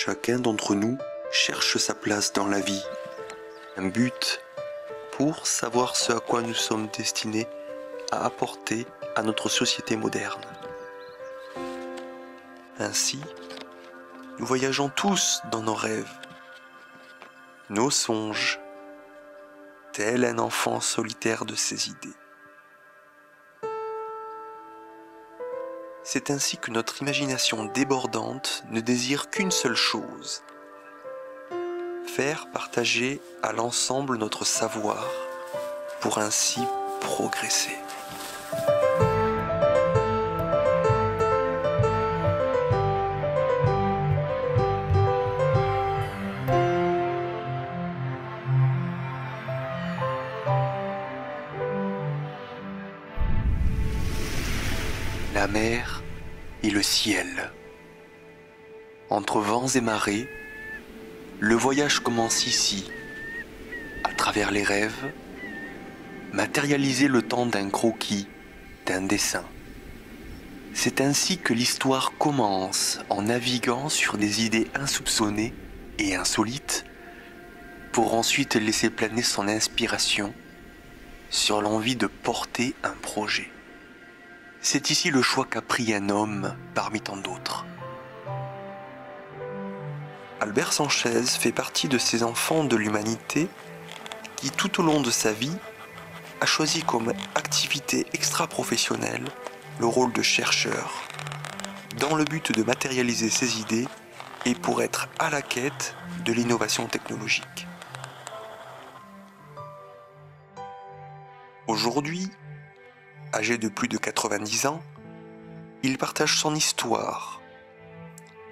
Chacun d'entre nous cherche sa place dans la vie, un but pour savoir ce à quoi nous sommes destinés à apporter à notre société moderne. Ainsi, nous voyageons tous dans nos rêves, nos songes, tel un enfant solitaire de ses idées. C'est ainsi que notre imagination débordante ne désire qu'une seule chose, faire partager à l'ensemble notre savoir pour ainsi progresser. La mer et le ciel. Entre vents et marées, le voyage commence ici, à travers les rêves, matérialiser le temps d'un croquis, d'un dessin. C'est ainsi que l'histoire commence en naviguant sur des idées insoupçonnées et insolites, pour ensuite laisser planer son inspiration sur l'envie de porter un projet. C'est ici le choix qu'a pris un homme parmi tant d'autres. Albert Sanchez fait partie de ces enfants de l'humanité qui, tout au long de sa vie, a choisi comme activité extra-professionnelle le rôle de chercheur, dans le but de matérialiser ses idées et pour être à la quête de l'innovation technologique. Aujourd'hui, âgé de plus de 90 ans, il partage son histoire.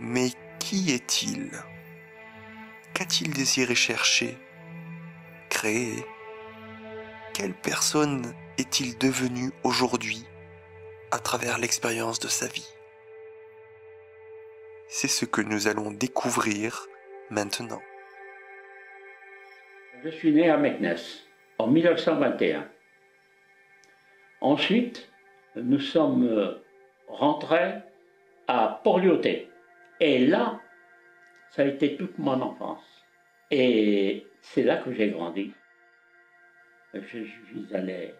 Mais qui est-il? Qu'a-t-il désiré chercher, créer? Quelle personne est-il devenu aujourd'hui à travers l'expérience de sa vie? C'est ce que nous allons découvrir maintenant. Je suis né à Meknès en 1921. Ensuite, nous sommes rentrés à Port-Lyautey. Et là, ça a été toute mon enfance. Et c'est là que j'ai grandi. Je suis allé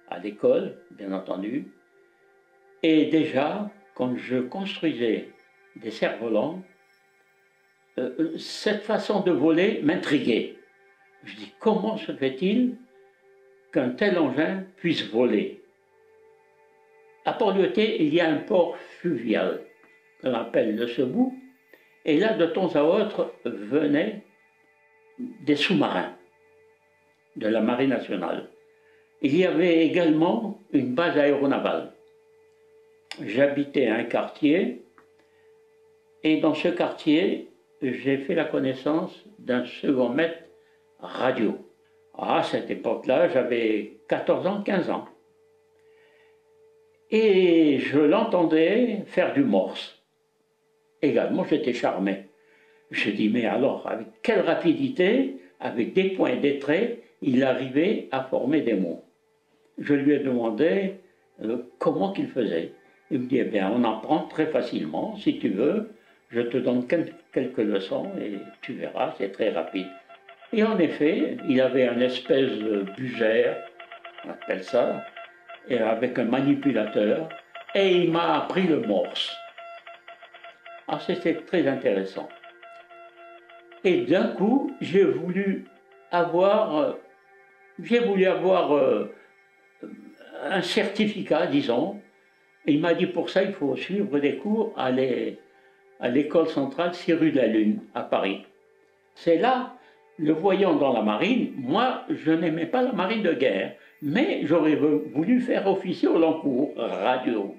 à l'école, bien entendu. Et déjà, quand je construisais des cerfs-volants, cette façon de voler m'intriguait. Je dis, comment se fait-il qu'un tel engin puisse voler? À Port-Lyautey, il y a un port fluvial qu'on appelle le Sebou, et là, de temps à autre, venaient des sous-marins de la Marine nationale. Il y avait également une base aéronavale. J'habitais un quartier, et dans ce quartier, j'ai fait la connaissance d'un second maître radio. À cette époque-là, j'avais 14 ans, 15 ans. Et je l'entendais faire du morse. Également, j'étais charmé. Je dis, mais alors, avec quelle rapidité, avec des points et des traits, il arrivait à former des mots. Je lui ai demandé comment qu'il faisait. Il me dit, eh bien, on apprend très facilement. Si tu veux, je te donne quelques leçons et tu verras, c'est très rapide. Et en effet, il avait un espèce de bugère, on appelle ça, et avec un manipulateur, et il m'a appris le morse. Ah, c'était très intéressant. Et d'un coup, j'ai voulu avoir un certificat, disons. Et il m'a dit, pour ça, il faut suivre des cours à l'école centrale 6 rue de la Lune, à Paris. C'est là, le voyant dans la marine, moi, je n'aimais pas la marine de guerre, mais j'aurais voulu faire officier au Lancourt radio.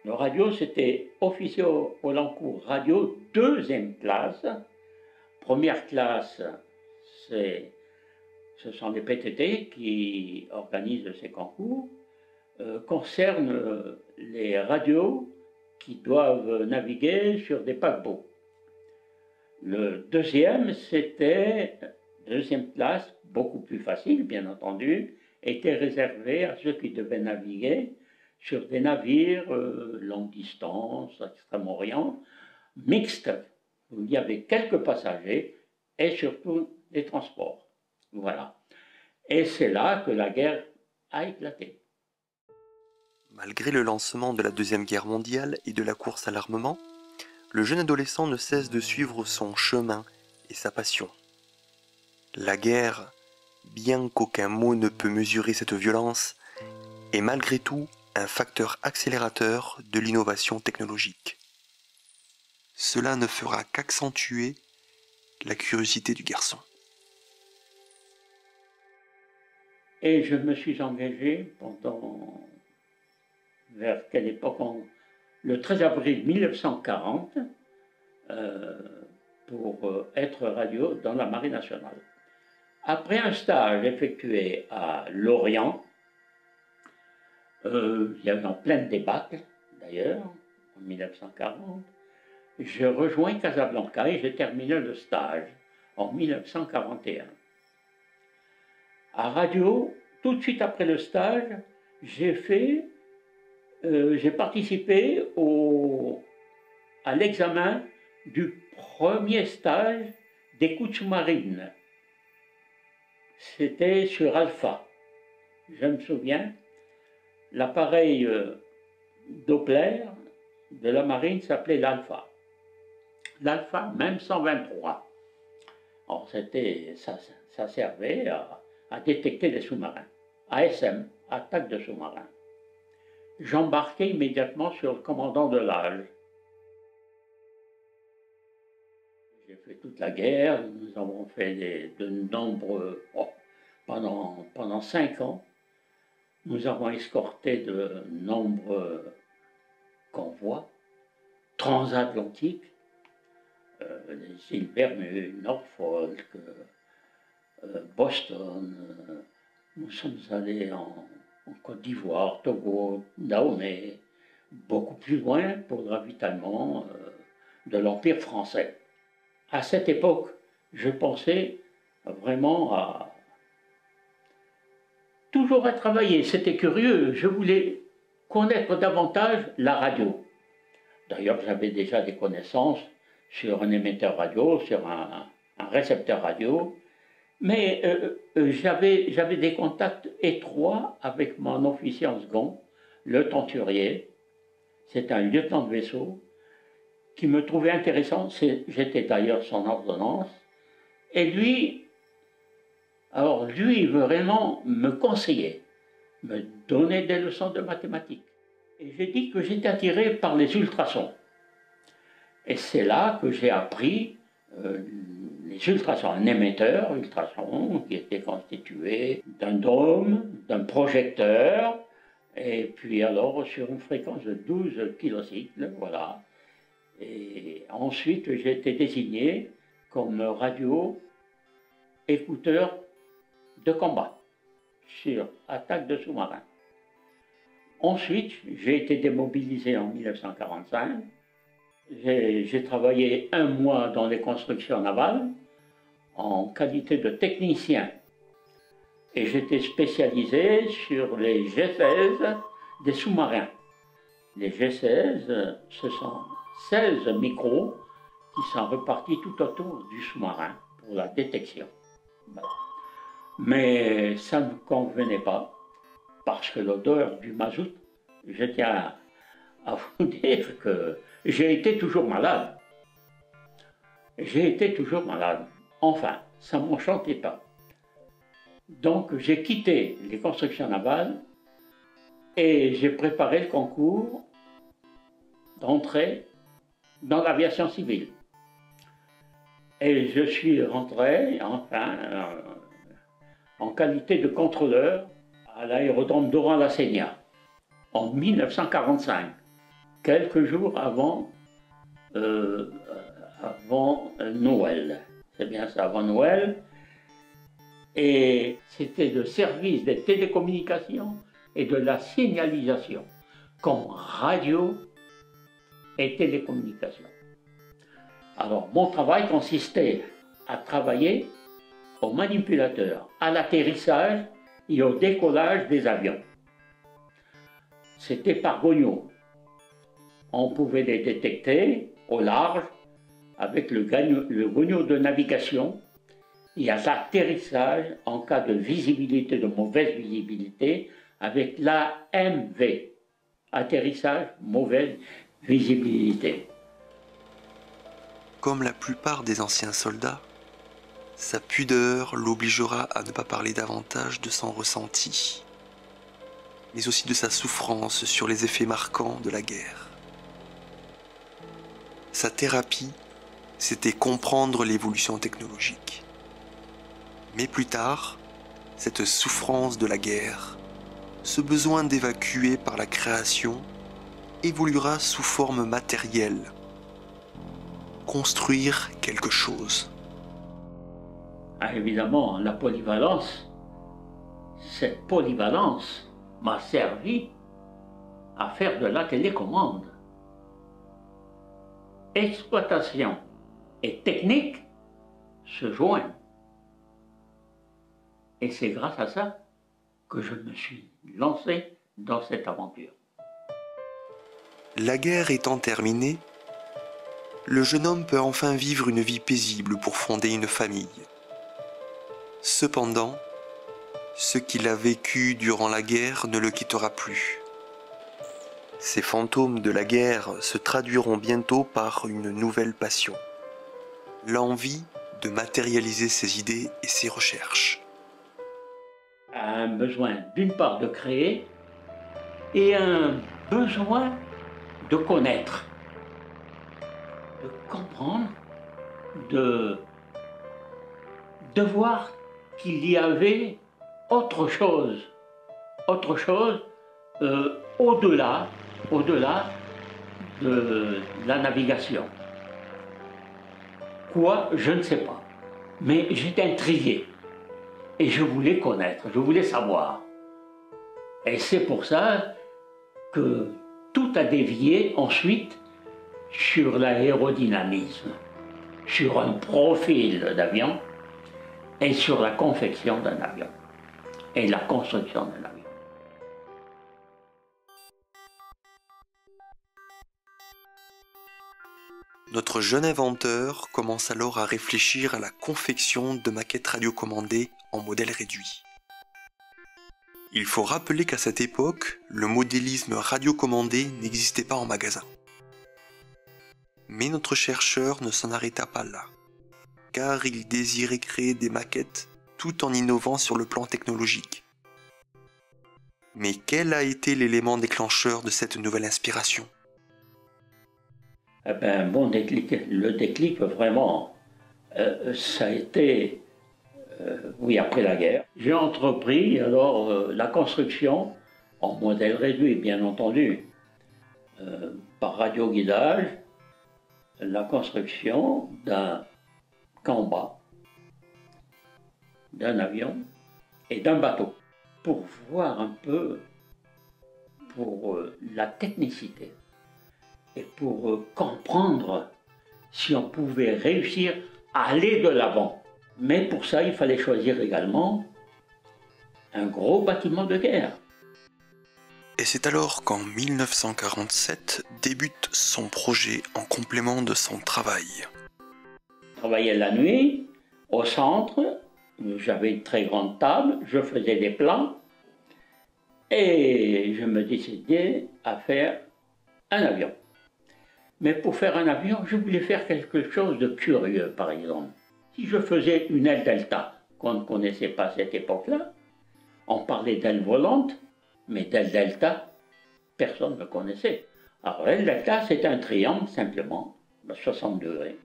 Le radio, c'était officier au Lancourt radio, 2e classe. Première classe, ce sont les PTT qui organisent ces concours, concernent les radios qui doivent naviguer sur des paquebots. Le deuxième, c'était, deuxième classe, beaucoup plus facile, bien entendu, était réservé à ceux qui devaient naviguer sur des navires longue distance, Extrême-Orient, mixtes. où il y avait quelques passagers et surtout des transports. Voilà. Et c'est là que la guerre a éclaté. Malgré le lancement de la Deuxième Guerre mondiale et de la course à l'armement, le jeune adolescent ne cesse de suivre son chemin et sa passion. La guerre, bien qu'aucun mot ne peut mesurer cette violence, est malgré tout un facteur accélérateur de l'innovation technologique. Cela ne fera qu'accentuer la curiosité du garçon. Et je me suis engagé vers quelle époque, le 13 avril 1940, pour être radio dans la Marine nationale. Après un stage effectué à Lorient, il y avait en pleine débâcle d'ailleurs, en 1940, je rejoins Casablanca et j'ai terminé le stage en 1941. À radio, tout de suite après le stage, j'ai participé à l'examen du premier stage d'écoute sous-marine. C'était sur Alpha. Je me souviens, l'appareil Doppler de la marine s'appelait l'Alpha. L'Alpha, même 123. Alors, ça servait à détecter les sous-marins. ASM, attaque de sous-marins. J'embarquai immédiatement sur le commandant de l'âge. J'ai fait toute la guerre, nous avons fait de nombreux... pendant 5 ans, nous avons escorté de nombreux convois transatlantiques, les îles Bermudes, Norfolk, Boston. Nous sommes allés en Côte d'Ivoire, Togo, Dahomey, beaucoup plus loin pour le ravitaillement de l'Empire français. À cette époque, je pensais vraiment toujours à travailler. C'était curieux, je voulais connaître davantage la radio. D'ailleurs, j'avais déjà des connaissances sur un émetteur radio, sur un récepteur radio, mais j'avais des contacts étroits avec mon officier en second, le Tenturier. C'est un lieutenant de vaisseau qui me trouvait intéressant. J'étais d'ailleurs son ordonnance. Et lui vraiment me conseillait, me donnait des leçons de mathématiques. Et j'ai dit que j'étais attiré par les ultrasons. Et c'est là que j'ai appris les ultrasons, un émetteur ultrason qui était constitué d'un dôme, d'un projecteur, et puis alors sur une fréquence de 12 kilocycles, voilà. Et ensuite j'ai été désigné comme radio écouteur de combat sur attaque de sous-marins. Ensuite, j'ai été démobilisé en 1945. J'ai travaillé 1 mois dans les constructions navales en qualité de technicien. Et j'étais spécialisé sur les G16 des sous-marins. Les G16, ce sont 16 micros qui sont repartis tout autour du sous-marin pour la détection. Voilà. Mais ça ne me convenait pas, parce que l'odeur du mazout, je tiens à vous dire que j'ai été toujours malade. J'ai été toujours malade. Enfin, ça ne m'enchantait pas. Donc j'ai quitté les constructions navales et j'ai préparé le concours d'entrée dans l'aviation civile. Et je suis rentré, enfin, en qualité de contrôleur à l'aérodrome d'Oran-la-Seigna en 1945, quelques jours avant Noël. C'est bien ça, avant Noël. Et c'était le service des télécommunications et de la signalisation, comme radio et télécommunications. Alors, mon travail consistait à travailler au manipulateur, à l'atterrissage et au décollage des avions. C'était par gognos. On pouvait les détecter au large avec le guignon de navigation. Il y a l'atterrissage en cas de visibilité, de mauvaise visibilité, avec l'AMV, atterrissage, mauvaise visibilité. Comme la plupart des anciens soldats, sa pudeur l'obligera à ne pas parler davantage de son ressenti, mais aussi de sa souffrance sur les effets marquants de la guerre. Sa thérapie, c'était comprendre l'évolution technologique. Mais plus tard, cette souffrance de la guerre, ce besoin d'évacuer par la création, évoluera sous forme matérielle. Construire quelque chose. Ah, évidemment, la polyvalence, cette polyvalence m'a servi à faire de la télécommande. Exploitation et technique se joignent. Et c'est grâce à ça que je me suis lancé dans cette aventure. La guerre étant terminée, le jeune homme peut enfin vivre une vie paisible pour fonder une famille. Cependant, ce qu'il a vécu durant la guerre ne le quittera plus. Ces fantômes de la guerre se traduiront bientôt par une nouvelle passion, l'envie de matérialiser ses idées et ses recherches. Un besoin d'une part de créer et un besoin de connaître, de comprendre, de voir qu'il y avait autre chose au-delà de la navigation. Quoi, je ne sais pas, mais j'étais intrigué et je voulais connaître, je voulais savoir. Et c'est pour ça que tout a dévié ensuite sur l'aérodynamisme, sur un profil d'avion et sur la confection d'un avion et la construction d'un avion. Notre jeune inventeur commence alors à réfléchir à la confection de maquettes radiocommandées en modèle réduit. Il faut rappeler qu'à cette époque, le modélisme radiocommandé n'existait pas en magasin. Mais notre chercheur ne s'en arrêta pas là, car il désirait créer des maquettes tout en innovant sur le plan technologique. Mais quel a été l'élément déclencheur de cette nouvelle inspiration ? Eh ben, bon déclic, le déclic vraiment, ça a été, oui, après la guerre. J'ai entrepris alors la construction, en modèle réduit bien entendu, par radioguidage, la construction d'un combat, d'un avion et d'un bateau, pour voir un peu pour la technicité. Et pour comprendre si on pouvait réussir à aller de l'avant. Mais pour ça, il fallait choisir également un gros bâtiment de guerre. Et c'est alors qu'en 1947 débute son projet en complément de son travail. Je travaillais la nuit, au centre, j'avais une très grande table, je faisais des plans, et je me décidais à faire un avion. Mais pour faire un avion, je voulais faire quelque chose de curieux, par exemple. Si je faisais une aile delta, qu'on ne connaissait pas à cette époque-là, on parlait d'aile volante, mais d'aile delta, personne ne connaissait. Alors l'aile delta, c'est un triangle simplement, de 60 degrés.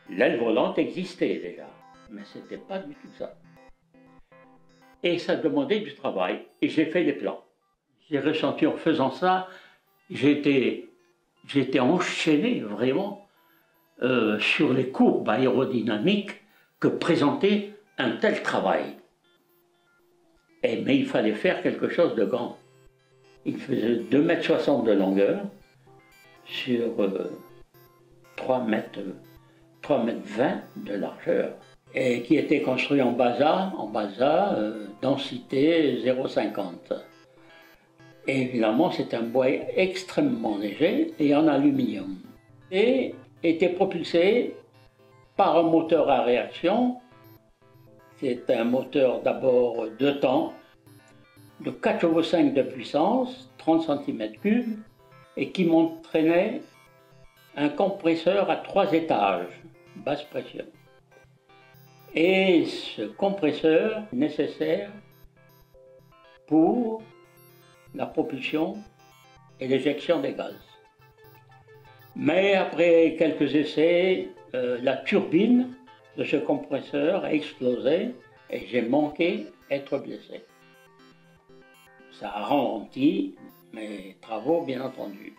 L'aile volante existait déjà, mais ce n'était pas du tout ça. Et ça demandait du travail, et j'ai fait des plans. J'ai ressenti en faisant ça, j'étais enchaîné vraiment sur les courbes aérodynamiques que présentait un tel travail. Mais il fallait faire quelque chose de grand. Il faisait 2,60 m de longueur sur 3,20 m de largeur, et qui était construit en basa, densité 0,50. Et évidemment, c'est un bois extrêmement léger et en aluminium. et était propulsé par un moteur à réaction. C'est un moteur d'abord deux temps, de 4,5 chevaux de puissance, 30 cm3, et qui m'entraînait un compresseur à 3 étages, basse pression. Et ce compresseur nécessaire pour la propulsion et l'éjection des gaz. Mais après quelques essais, la turbine de ce compresseur a explosé et j'ai manqué être blessé. Ça a ralenti mes travaux, bien entendu.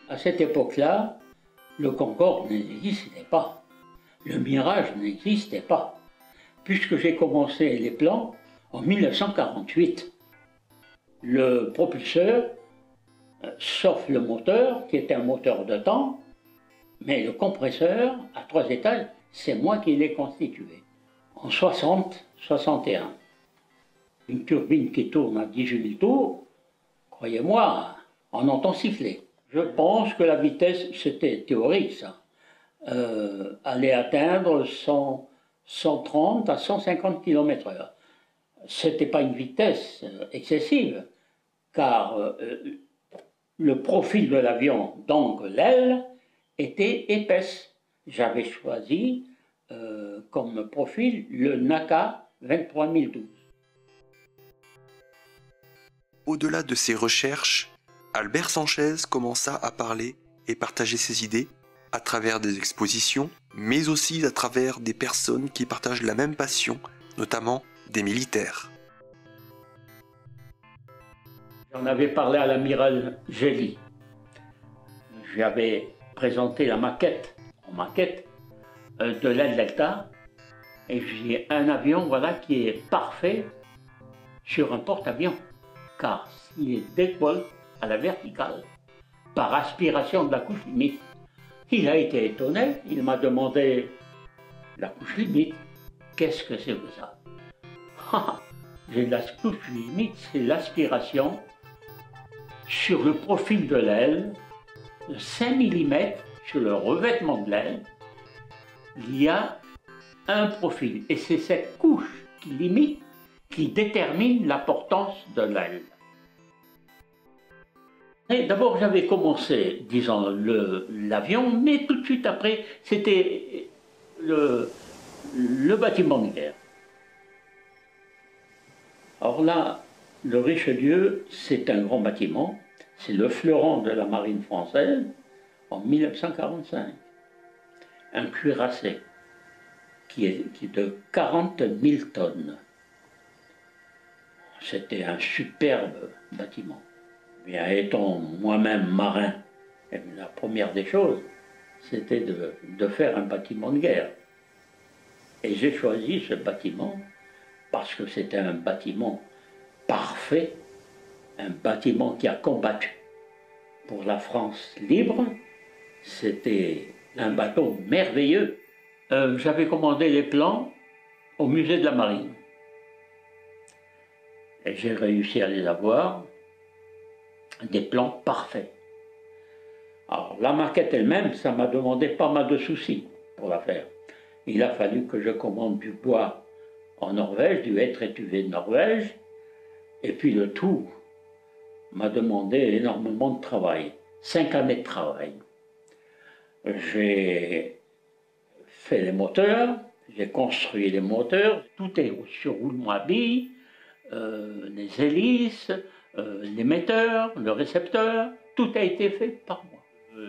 À cette époque-là, le Concorde n'existait pas. Le Mirage n'existait pas, puisque j'ai commencé les plans en 1948. Le propulseur, sauf le moteur, qui était un moteur de temps, mais le compresseur, à 3 étages, c'est moi qui l'ai constitué. En 60-61. Une turbine qui tourne à 18 000 tours, croyez-moi, on entend siffler. Je pense que la vitesse, c'était théorique ça, allait atteindre 130 à 150 km/h. Ce n'était pas une vitesse excessive, car le profil de l'avion, donc l'aile, était épaisse. J'avais choisi comme profil le NACA 23012. Au-delà de ses recherches, Albert Sanchez commença à parler et partager ses idées à travers des expositions, mais aussi à travers des personnes qui partagent la même passion, notamment des militaires. J'en avais parlé à l'amiral Gély. J'avais présenté la maquette de l'aile Delta, et j'ai un avion voilà, qui est parfait sur un porte-avions, car il décolle à la verticale par aspiration de la couche limite. Il a été étonné, il m'a demandé la couche limite, qu'est-ce que c'est que ça? J'ai la couche limite, c'est l'aspiration sur le profil de l'aile, de 5 mm sur le revêtement de l'aile, il y a un profil. Et c'est cette couche qui limite, qui détermine la portance de l'aile. D'abord, j'avais commencé, disons, l'avion, mais tout de suite après, c'était le bâtiment de guerre. Alors là, le Richelieu, c'est un grand bâtiment, c'est le fleuron de la marine française en 1945. Un cuirassé qui est de 40 000 tonnes. C'était un superbe bâtiment. Bien, étant moi-même marin, la première des choses, c'était de faire un bâtiment de guerre. Et j'ai choisi ce bâtiment parce que c'était un bâtiment parfait, un bâtiment qui a combattu pour la France libre. C'était un bateau merveilleux. J'avais commandé les plans au musée de la Marine. Et j'ai réussi à les avoir, des plans parfaits. Alors la maquette elle-même, ça m'a demandé pas mal de soucis pour la faire. Il a fallu que je commande du bois en Norvège, du hêtre étuvé de Norvège, et puis le tout m'a demandé énormément de travail, 5 années de travail. J'ai fait les moteurs, j'ai construit les moteurs, tout est sur roulement à billes, les hélices, l'émetteur, le récepteur, tout a été fait par moi.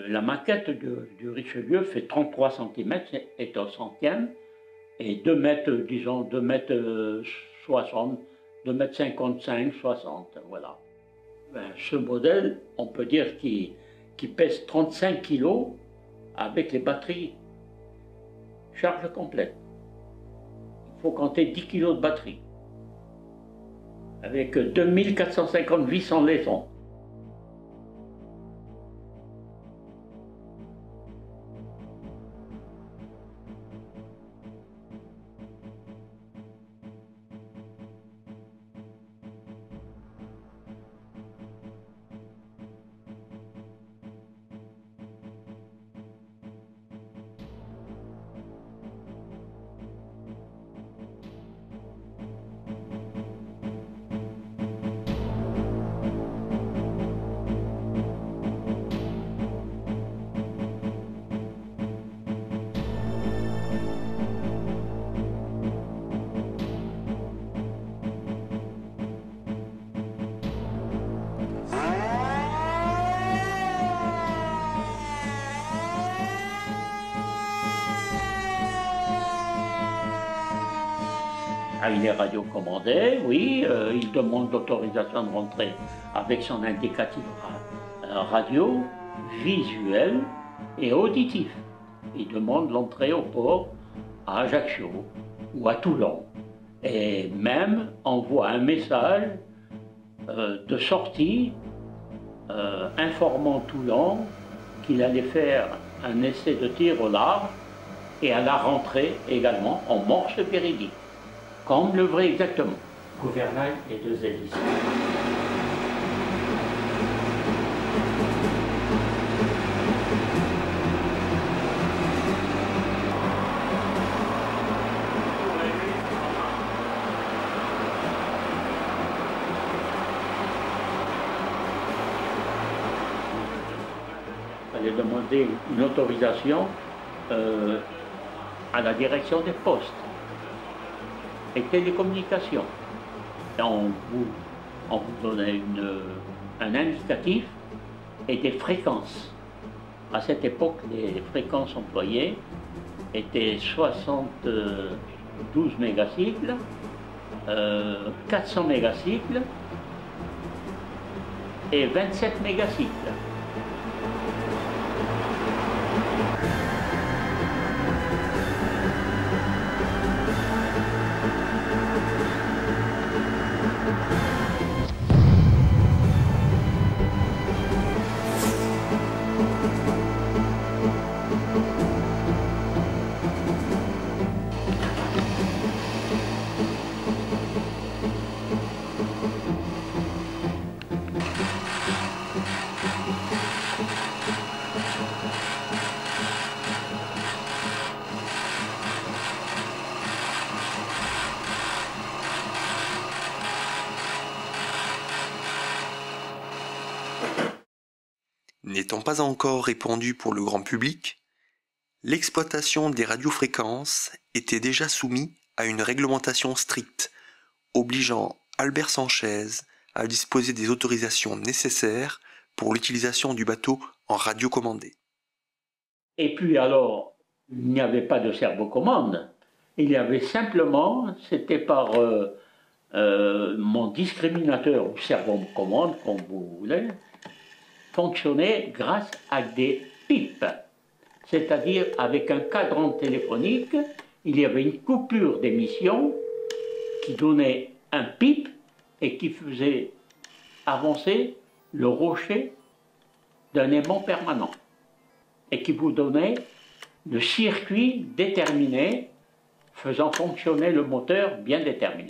La maquette du Richelieu fait 33 cm, est au centième, et 2 mètres, disons, 2 mètres 60, 2 mètres 55, 60, voilà. Ben, ce modèle, on peut dire qu'il pèse 35 kg avec les batteries. Charge complète. Il faut compter 10 kg de batterie. Avec 2450 vis en laiton. Ah, il est radiocommandé, oui. Il demande l'autorisation de rentrer avec son indicatif radio, visuel et auditif. Il demande l'entrée au port à Ajaccio ou à Toulon. Et même envoie un message de sortie informant Toulon qu'il allait faire un essai de tir au large et à la rentrée également en morse véridique, comme le vrai exactement. Gouvernail et deux hélices. Il fallait demander une autorisation à la direction des postes et télécommunications. Et on vous donnait un indicatif et des fréquences. À cette époque, les fréquences employées étaient 72 mégacycles, 400 mégacycles et 27 mégacycles. N'étant pas encore répandue pour le grand public, l'exploitation des radiofréquences était déjà soumise à une réglementation stricte, obligeant Albert Sanchez à disposer des autorisations nécessaires pour l'utilisation du bateau en radiocommandé. Et puis alors, il n'y avait pas de servo-commande. Il y avait simplement, c'était par mon discriminateur ou servo-commande, comme vous voulez, fonctionnait grâce à des pipes. C'est-à-dire avec un cadran téléphonique, il y avait une coupure d'émission qui donnait un pipe et qui faisait avancer le rocher d'un aimant permanent et qui vous donnait le circuit déterminé faisant fonctionner le moteur bien déterminé.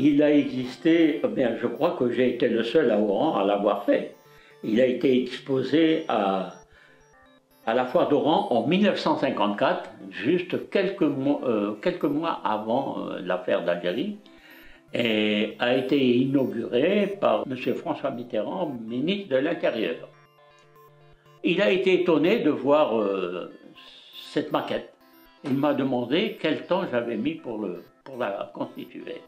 Il a existé, bien, je crois que j'ai été le seul à Oran à l'avoir fait. Il a été exposé à la foire d'Oran en 1954, juste quelques mois avant l'affaire d'Algérie, et a été inauguré par M. François Mitterrand, ministre de l'Intérieur. Il a été étonné de voir cette maquette. Il m'a demandé quel temps j'avais mis pour la constituer.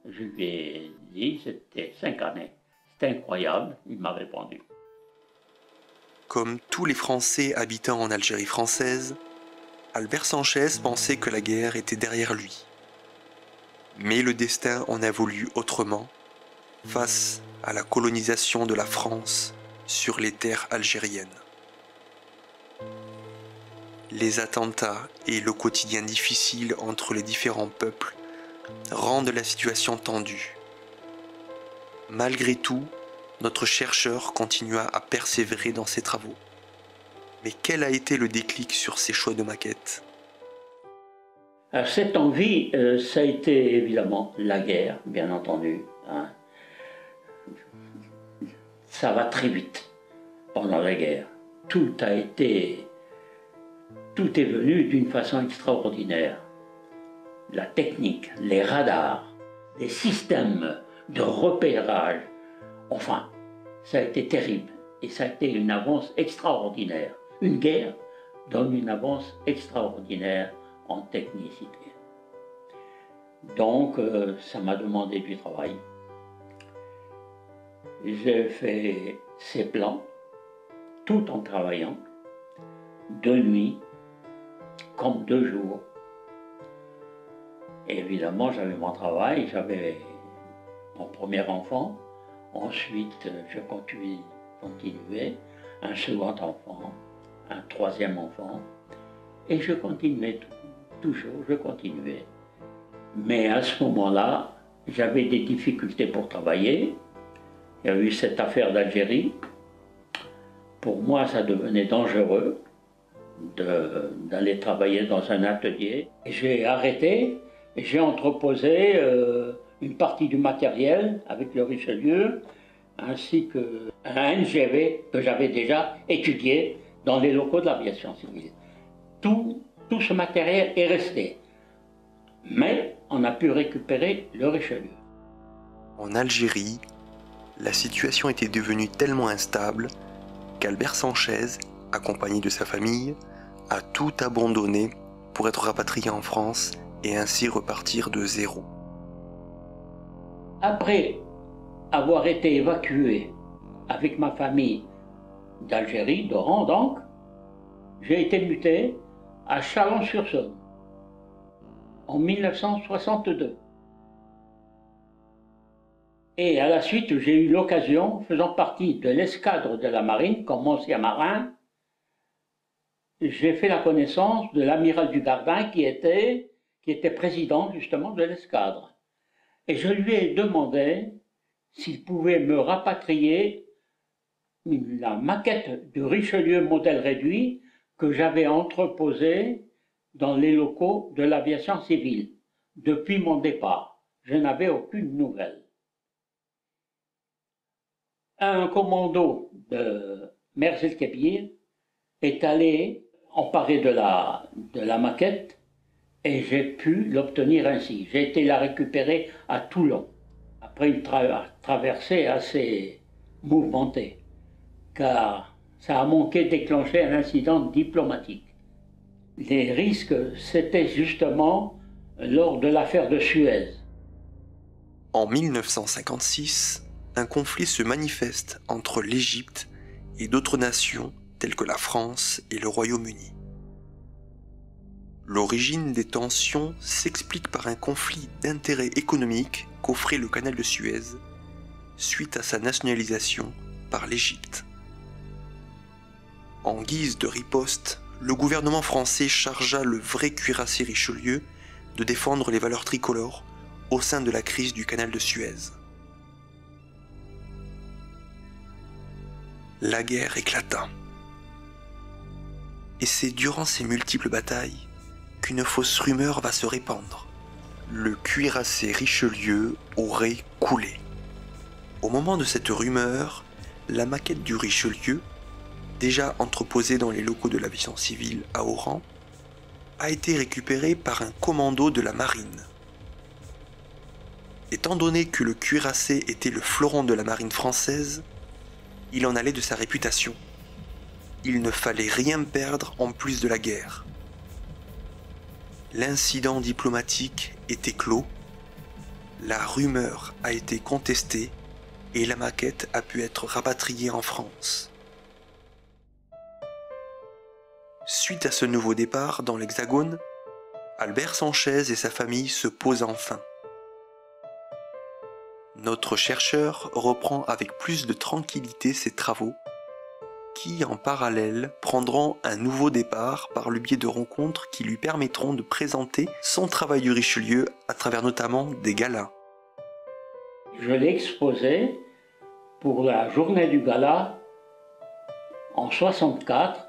Je lui ai dit c'était 5 années. C'est incroyable, il m'a répondu. Comme tous les Français habitant en Algérie française, Albert Sanchez pensait que la guerre était derrière lui. Mais le destin en a voulu autrement, face à la colonisation de la France sur les terres algériennes. Les attentats et le quotidien difficile entre les différents peuples rendent la situation tendue. Malgré tout, notre chercheur continua à persévérer dans ses travaux. Mais quel a été le déclic sur ces choix de maquettes? Alors, cette envie, ça a été évidemment la guerre, bien entendu. Hein. Ça va très vite pendant la guerre. Tout est venu d'une façon extraordinaire. La technique, les radars, les systèmes de repérage, enfin, ça a été terrible. Et ça a été une avance extraordinaire. Une guerre donne une avance extraordinaire en technicité. Donc, ça m'a demandé du travail. J'ai fait ces plans, tout en travaillant, de nuit, comme de jour. Et évidemment, j'avais mon travail, j'avais mon premier enfant. Ensuite, je continuais, un second enfant, un troisième enfant. Et je continuais, toujours, je continuais. Mais à ce moment-là, j'avais des difficultés pour travailler. Il y a eu cette affaire d'Algérie. Pour moi, ça devenait dangereux d'aller travailler dans un atelier. J'ai arrêté, j'ai entreposé une partie du matériel avec le Richelieu, ainsi qu'un NGV que j'avais déjà étudié dans les locaux de l'aviation civile. Tout ce matériel est resté, mais on a pu récupérer le Richelieu. En Algérie, la situation était devenue tellement instable qu'Albert Sanchez, accompagné de sa famille, a tout abandonné pour être rapatrié en France et ainsi repartir de zéro. Après avoir été évacué avec ma famille d'Algérie, d'Oran donc, j'ai été muté à Chalon-sur-Saône en 1962. Et à la suite, j'ai eu l'occasion, faisant partie de l'escadre de la marine, comme ancien marin, j'ai fait la connaissance de l'amiral Dugardin qui était président justement de l'escadre. Et je lui ai demandé s'il pouvait me rapatrier la maquette du Richelieu modèle réduit que j'avais entreposée dans les locaux de l'aviation civile. Depuis mon départ, je n'avais aucune nouvelle. Un commando de Merzel-Kébir est allé emparer de la maquette et j'ai pu l'obtenir ainsi. J'ai été la récupérer à Toulon, après une traversée assez mouvementée, car ça a manqué de déclencher un incident diplomatique. Les risques, c'était justement lors de l'affaire de Suez. En 1956, un conflit se manifeste entre l'Égypte et d'autres nations telles que la France et le Royaume-Uni. L'origine des tensions s'explique par un conflit d'intérêts économiques qu'offrait le canal de Suez suite à sa nationalisation par l'Égypte. En guise de riposte, le gouvernement français chargea le vrai cuirassé Richelieu de défendre les valeurs tricolores au sein de la crise du canal de Suez. La guerre éclata. Et c'est durant ces multiples batailles qu'une fausse rumeur va se répandre. Le cuirassé Richelieu aurait coulé. Au moment de cette rumeur, la maquette du Richelieu, déjà entreposée dans les locaux de l'aviation civile à Oran, a été récupérée par un commando de la marine. Étant donné que le cuirassé était le fleuron de la marine française, il en allait de sa réputation. Il ne fallait rien perdre en plus de la guerre. L'incident diplomatique était clos, la rumeur a été contestée et la maquette a pu être rapatriée en France. Suite à ce nouveau départ dans l'Hexagone, Albert Sanchez et sa famille se posent enfin. Notre chercheur reprend avec plus de tranquillité ses travaux qui, en parallèle, prendront un nouveau départ par le biais de rencontres qui lui permettront de présenter son travail du Richelieu à travers notamment des galas. Je l'ai exposé pour la journée du gala en 1964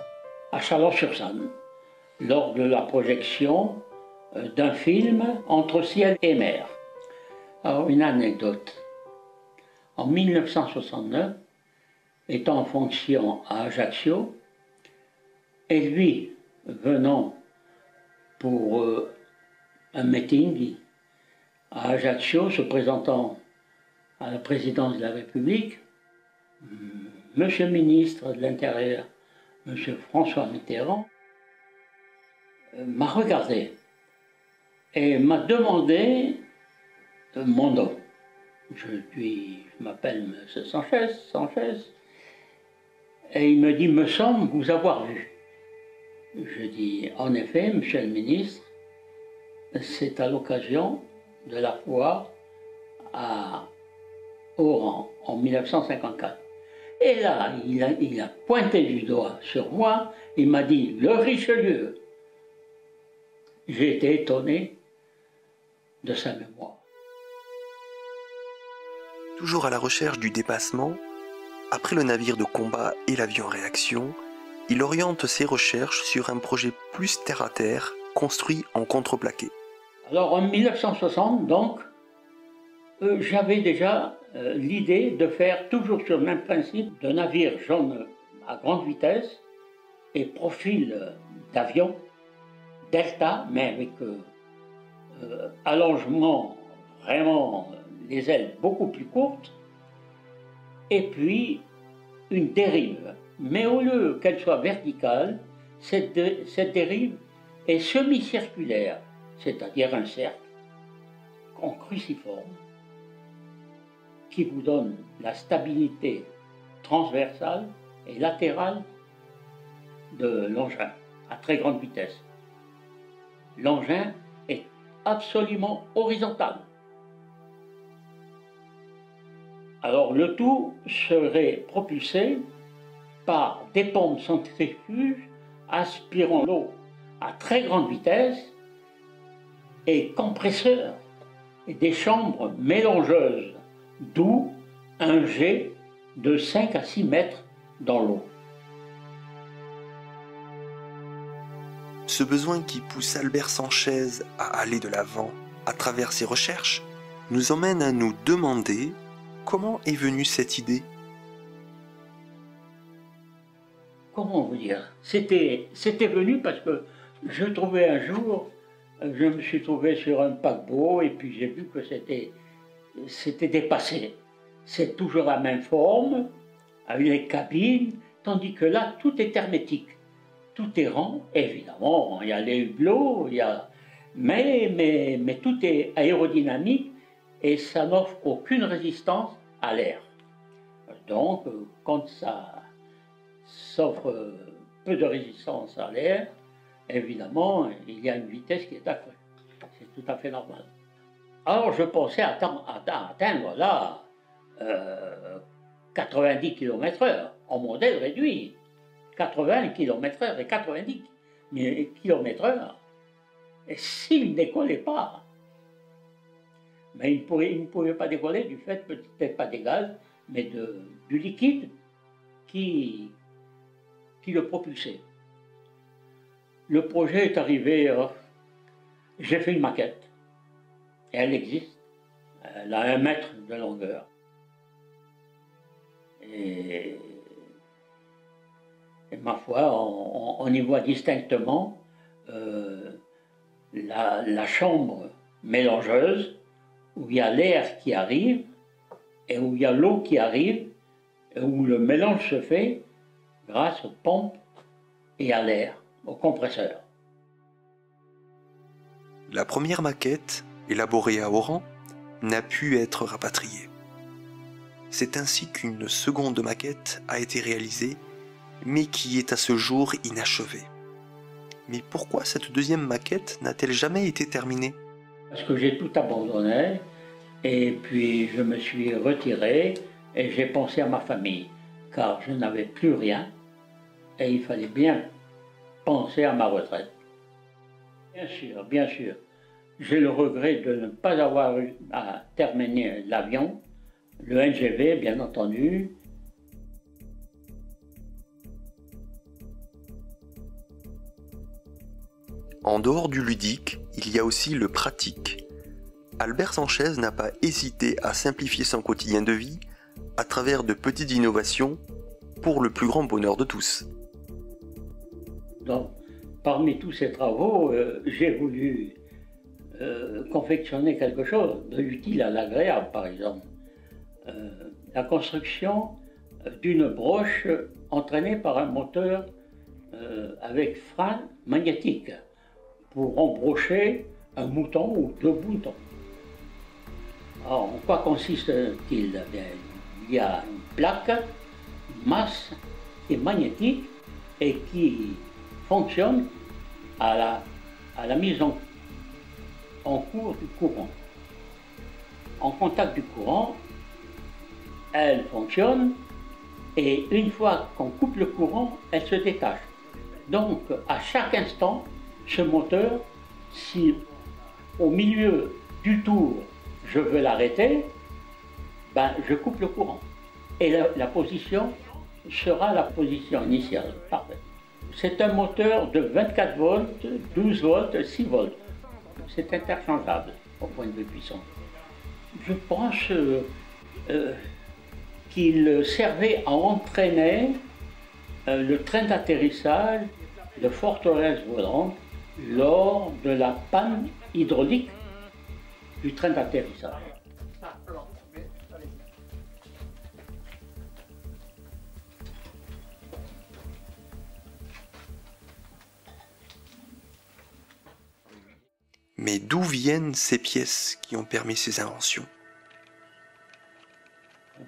à Chalon-sur-Saône, lors de la projection d'un film Entre ciel et mer. Alors, une anecdote. En 1969, étant en fonction à Ajaccio, et lui venant pour un meeting à Ajaccio, se présentant à la présidence de la République, Monsieur le ministre de l'Intérieur, Monsieur François Mitterrand, m'a regardé et m'a demandé mon nom. Je m'appelle M. Sanchez, et il me dit, me semble vous avoir vu. Je dis, en effet, monsieur le ministre, c'est à l'occasion de la foire à Oran en 1954. Et là, il a pointé du doigt sur moi, il m'a dit, le Richelieu. J'ai été étonné de sa mémoire. Toujours à la recherche du dépassement, après le navire de combat et l'avion réaction, il oriente ses recherches sur un projet plus terre-à-terre, construit en contreplaqué. Alors en 1960, donc, j'avais déjà l'idée de faire toujours sur le même principe de navire jaune à grande vitesse et profil d'avion, delta, mais avec allongement, vraiment les ailes beaucoup plus courtes, et puis une dérive. Mais au lieu qu'elle soit verticale, cette dérive est semi-circulaire, c'est-à-dire un cercle en cruciforme qui vous donne la stabilité transversale et latérale de l'engin à très grande vitesse. L'engin est absolument horizontal. Alors le tout serait propulsé par des pompes centrifuges aspirant l'eau à très grande vitesse et compresseurs et des chambres mélangeuses, d'où un jet de 5 à 6 mètres dans l'eau. Ce besoin qui pousse Albert Sanchez à aller de l'avant à travers ses recherches nous emmène à nous demander comment est venue cette idée. Comment vous dire? C'était venu parce que je trouvais un jour, je me suis trouvé sur un paquebot et puis j'ai vu que c'était dépassé. C'est toujours la même forme, avec les cabines, tandis que là, tout est hermétique. Tout est rond, évidemment, il y a les hublots, mais tout est aérodynamique et ça n'offre aucune résistance à l'air. Donc, quand ça s'offre peu de résistance à l'air, évidemment, il y a une vitesse qui est accrue. C'est tout à fait normal. Alors, je pensais atteindre là 90 km/h en modèle réduit. 80 km/h et 90 km/h. Et s'il ne décollait pas, mais il ne pouvait pas décoller du fait peut-être pas des gaz, mais du liquide qui le propulsait. Le projet est arrivé, j'ai fait une maquette, et elle existe, elle a 1 mètre de longueur. Et ma foi, on y voit distinctement la chambre mélangeuse, où il y a l'air qui arrive, et où il y a l'eau qui arrive, et où le mélange se fait grâce aux pompes et à l'air, au compresseur. La première maquette, élaborée à Oran, n'a pu être rapatriée. C'est ainsi qu'une seconde maquette a été réalisée, mais qui est à ce jour inachevée. Mais pourquoi cette deuxième maquette n'a-t-elle jamais été terminée? Parce que j'ai tout abandonné, et puis je me suis retiré, et j'ai pensé à ma famille, car je n'avais plus rien, et il fallait bien penser à ma retraite. Bien sûr, j'ai le regret de ne pas avoir eu à terminer l'avion, le NGV bien entendu. En dehors du ludique, il y a aussi le pratique. Albert Sanchez n'a pas hésité à simplifier son quotidien de vie à travers de petites innovations pour le plus grand bonheur de tous. Donc, parmi tous ces travaux, j'ai voulu confectionner quelque chose de l'utile à l'agréable, par exemple. La construction d'une broche entraînée par un moteur avec frein magnétique pour embrocher un mouton ou 2 moutons. Alors, en quoi consiste-t-il? Eh bien, il y a une plaque, une masse qui est magnétique et qui fonctionne à la mise en cours du courant. En contact du courant, elle fonctionne et une fois qu'on coupe le courant, elle se détache. Donc, à chaque instant, ce moteur, si au milieu du tour, je veux l'arrêter, ben, je coupe le courant. Et la position sera la position initiale. Parfait. C'est un moteur de 24 volts, 12 volts, 6 volts. C'est interchangeable au point de vue puissance. Je pense qu'il servait à entraîner le train d'atterrissage de forteresse volante lors de la panne hydraulique du train d'atterrissage. Mais d'où viennent ces pièces qui ont permis ces inventions?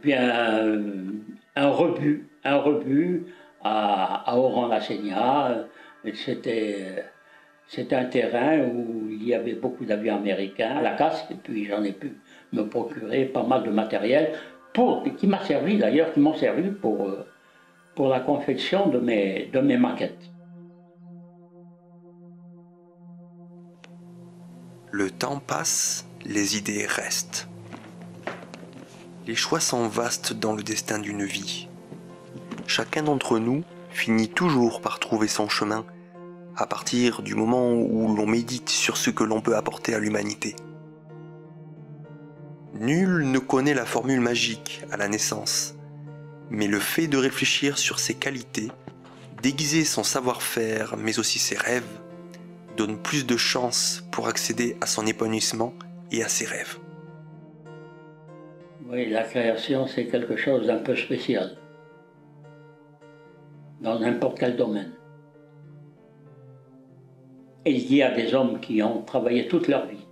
Bien, un rebut à Oran-la-Seignat. C'était un terrain où il y avait beaucoup d'avions américains à la casse, et puis j'en ai pu me procurer pas mal de matériel qui m'a servi d'ailleurs, qui m'ont servi pour la confection de mes maquettes. Le temps passe, les idées restent. Les choix sont vastes dans le destin d'une vie. Chacun d'entre nous finit toujours par trouver son chemin à partir du moment où l'on médite sur ce que l'on peut apporter à l'humanité. Nul ne connaît la formule magique à la naissance, mais le fait de réfléchir sur ses qualités, d'aiguiser son savoir-faire mais aussi ses rêves, donne plus de chances pour accéder à son épanouissement et à ses rêves. Oui, la création, c'est quelque chose d'un peu spécial, dans n'importe quel domaine. Et il y a des hommes qui ont travaillé toute leur vie,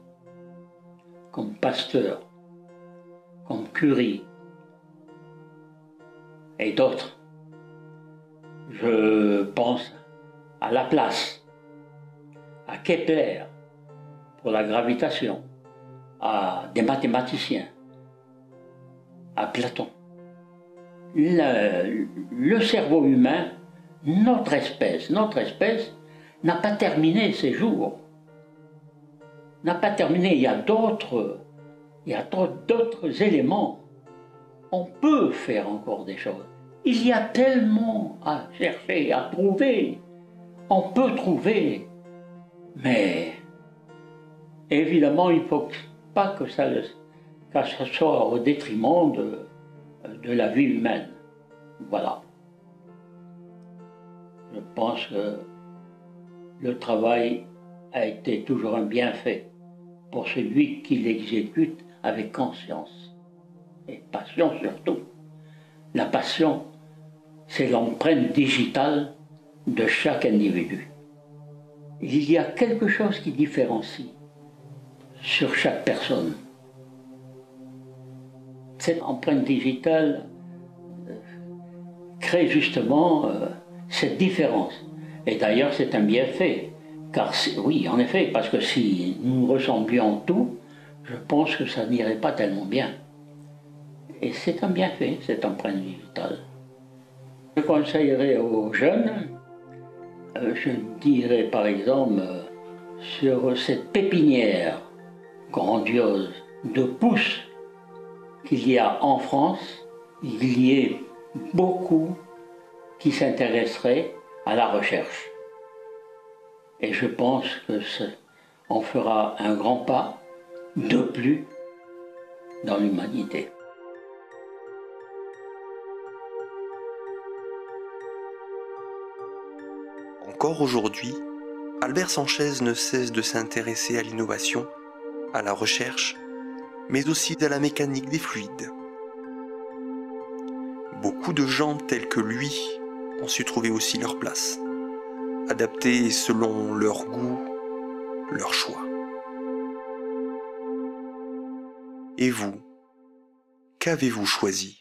comme Pasteur, comme Curie, et d'autres. Je pense à Laplace, à Kepler pour la gravitation, à des mathématiciens, à Platon. Le cerveau humain, notre espèce n'a pas terminé ses jours. N'a pas terminé. Il y a d'autres éléments. On peut faire encore des choses. Il y a tellement à chercher, à trouver. On peut trouver. Mais évidemment, il ne faut pas que ça soit au détriment de la vie humaine. Voilà. Je pense que le travail a été toujours un bienfait pour celui qui l'exécute avec conscience et passion surtout. La passion, c'est l'empreinte digitale de chaque individu. Il y a quelque chose qui différencie sur chaque personne. Cette empreinte digitale crée justement cette différence. Et d'ailleurs, c'est un bienfait. Car oui, en effet, parce que si nous ressemblions tous, je pense que ça n'irait pas tellement bien. Et c'est un bienfait, cette empreinte digitale. Je conseillerais aux jeunes, je dirais par exemple, sur cette pépinière grandiose de pousses qu'il y a en France, il y ait beaucoup qui s'intéresseraient à la recherche. Et je pense qu'on fera un grand pas de plus dans l'humanité. Encore aujourd'hui, Albert Sanchez ne cesse de s'intéresser à l'innovation, à la recherche, mais aussi à la mécanique des fluides. Beaucoup de gens tels que lui ont su trouver aussi leur place, adaptés selon leur goût, leur choix. Et vous, qu'avez-vous choisi ?